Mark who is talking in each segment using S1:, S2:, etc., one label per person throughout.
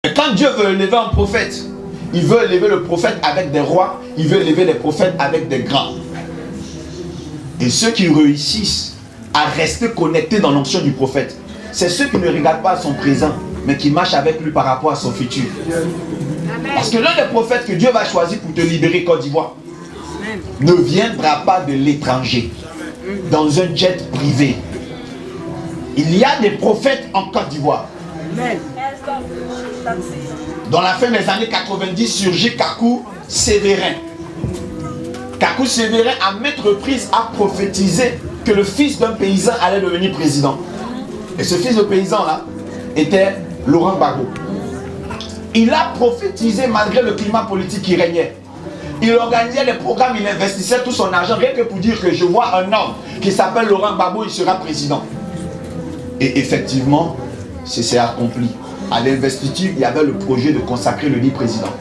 S1: Et quand Dieu veut élever un prophète, il veut élever le prophète avec des rois, il veut élever les prophètes avec des grands. Et ceux qui réussissent à rester connectés dans l'onction du prophète, c'est ceux qui ne regardent pas à son présent, mais qui marchent avec lui par rapport à son futur. Parce que l'un des prophètes que Dieu va choisir pour te libérer Côte d'Ivoire ne viendra pas de l'étranger, dans un jet privé. Il y a des prophètes en Côte d'Ivoire. Dans la fin des années 90, surgit Kakou Sévérin. Kakou Sévérin, à maintes reprises, a prophétisé que le fils d'un paysan allait devenir président. Et ce fils de paysan-là était Laurent Gbagbo. Il a prophétisé malgré le climat politique qui régnait. Il organisait des programmes, il investissait tout son argent, rien que pour dire que je vois un homme qui s'appelle Laurent Gbagbo, il sera président. Et effectivement, c'est accompli. À l'investiture, il y avait le projet de consacrer le dit président.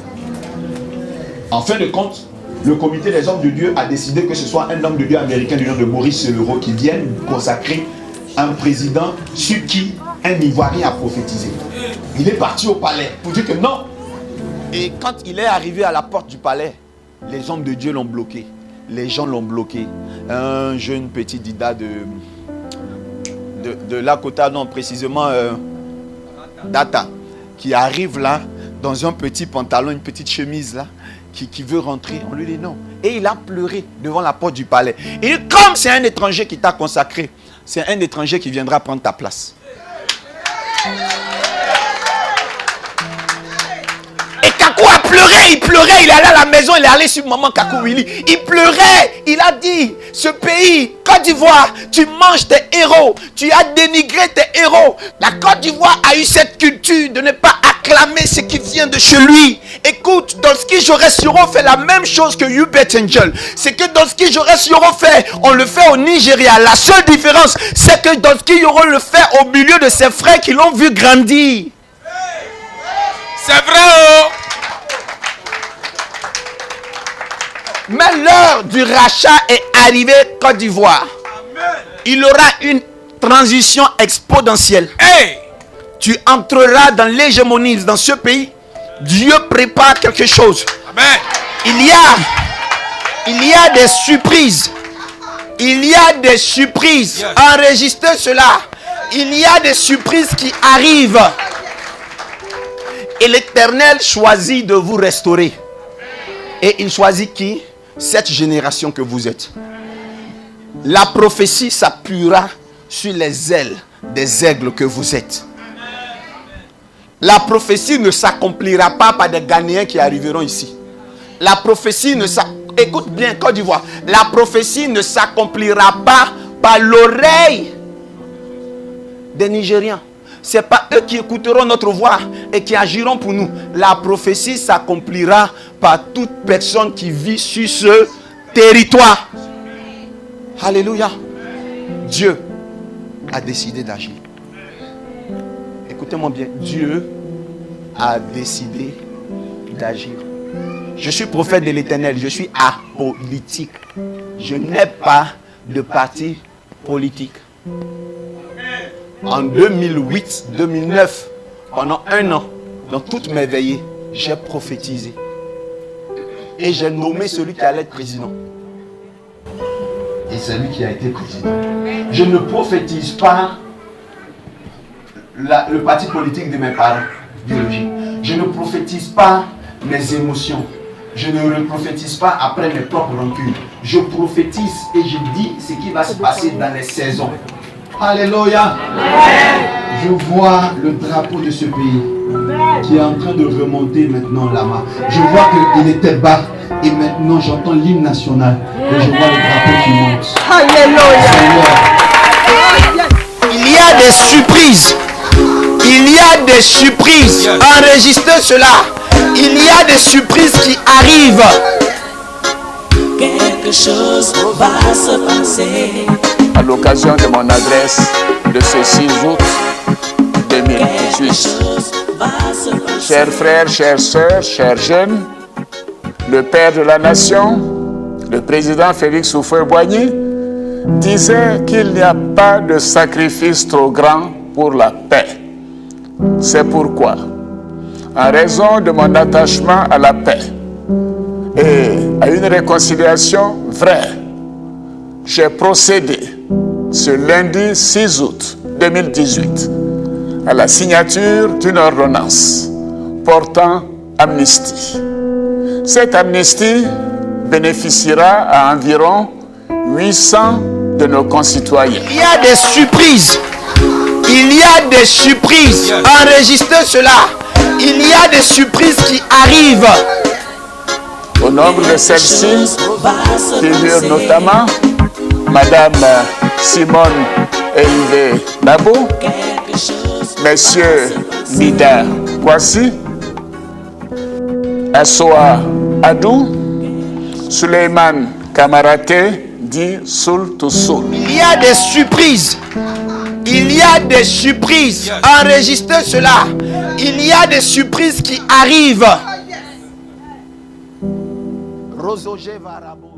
S1: En fin de compte, le comité des hommes de Dieu a décidé que ce soit un homme de Dieu américain du nom de Maurice Severo qui vienne consacrer un président sur qui un Ivoirien a prophétisé. Il est parti au palais pour dire que non. Et quand il est arrivé à la porte du palais, les hommes de Dieu l'ont bloqué. Les gens l'ont bloqué. Un jeune petit Dida de Lakota, non précisément Data, qui arrive là dans un petit pantalon, une petite chemise là, qui veut rentrer. On lui dit non. Et il a pleuré devant la porte du palais. Et comme c'est un étranger qui t'a consacré, c'est un étranger qui viendra prendre ta place. Et Kakou a pleuré, il pleurait, il est allé à la maison, il est allé sur maman Kakou Willy. Il pleurait, il a dit, ce pays, Côte d'Ivoire, tu manges tes héros, tu as dénigré tes héros. La Côte d'Ivoire a eu cette culture de ne pas acclamer ce qui vient de chez lui. Écoute, dans ce qui j'aurais sûrement fait la même chose que Hubert Angel. C'est que dans ce qui j'aurais sûrement fait, on le fait au Nigeria. La seule différence, c'est que dans ce qui j'aurais le fait au milieu de ses frères qui l'ont vu grandir.
S2: C'est vrai, oh!
S1: Mais l'heure du rachat est arrivée Côte d'Ivoire. Il y aura une transition exponentielle.
S2: Hey!
S1: Tu entreras dans l'hégémonie dans ce pays. Dieu prépare quelque chose.
S2: Amen.
S1: Il y a des surprises. Il y a des surprises.
S2: Yes.
S1: Enregistrez cela. Il y a des surprises qui arrivent. Et l'Éternel choisit de vous restaurer. Et il choisit qui? Cette génération que vous êtes. La prophétie s'appuiera sur les ailes des aigles que vous êtes. La prophétie ne s'accomplira pas par des Ghanéens qui arriveront ici. La prophétie ne s'accomplira... Écoute bien, Côte d'Ivoire. La prophétie ne s'accomplira pas par l'oreille des Nigériens. Ce n'est pas eux qui écouteront notre voix et qui agiront pour nous. La prophétie s'accomplira par toute personne qui vit sur ce territoire. Alléluia. Dieu a décidé d'agir. Écoutez-moi bien. Dieu a décidé d'agir. Je suis prophète de l'Éternel. Je suis apolitique. Je n'ai pas de parti politique. En 2008, 2009, pendant un an, dans toutes mes veillées, j'ai prophétisé. Et j'ai nommé celui qui allait être président. Et c'est lui qui a été président. Je ne prophétise pas le parti politique de mes parents biologiques. Je ne prophétise pas mes émotions. Je ne prophétise pas après mes propres rancunes. Je prophétise et je dis ce qui va se passer dans les saisons. Alléluia. Je vois le drapeau de ce pays qui est en train de remonter maintenant là-bas. Je vois qu'il était bas et maintenant j'entends l'hymne national et je vois le drapeau qui monte. Alléluia. Il y a des surprises. Il y a des surprises. Enregistrez cela. Il y a des surprises qui arrivent.
S3: Quelque chose va se passer.
S4: À l'occasion de mon adresse de ce 6 août 2018. Chers frères, chères sœurs, chers jeunes, le père de la nation, le président Félix Houphouët-Boigny, disait qu'il n'y a pas de sacrifice trop grand pour la paix. C'est pourquoi, en raison de mon attachement à la paix et à une réconciliation vraie, j'ai procédé ce lundi 6 août 2018 à la signature d'une ordonnance portant amnistie. Cette amnistie bénéficiera à environ 800 de nos concitoyens.
S1: Il y a des surprises. Il y a des surprises. Enregistrez cela. Il y a des surprises qui arrivent.
S4: Au nombre de celles-ci figurent notamment Madame Simone Hervé Labo, Messieurs Mida Kwasi, Assoa Adou, Suleiman Kamarate, dit Soul to Soul.
S1: Il y a des surprises. Il y a des surprises. Enregistrez cela. Il y a des surprises qui arrivent. Rosoje Varabo.